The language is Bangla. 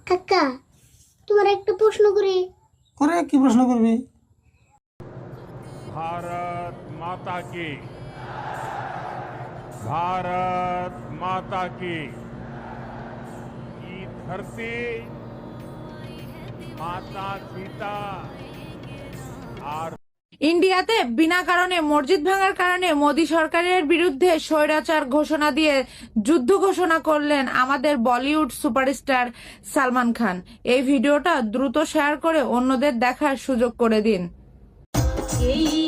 কাকা তোমার একটা প্রশ্ন করি। করে কি প্রশ্ন করবি? भारत माता की, भारत माता की। ये धरती माता सीता और ইন্ডিয়াতে বিনা কারণে মসজিদ ভাঙার কারণে মোদী সরকারের বিরুদ্ধে স্বৈরাচার ঘোষণা দিয়ে যুদ্ধ ঘোষণা করলেন আমাদের বলিউড সুপারস্টার সালমান খান। এই ভিডিওটা দ্রুত শেয়ার করে অন্যদের দেখার সুযোগ করে দিন। এই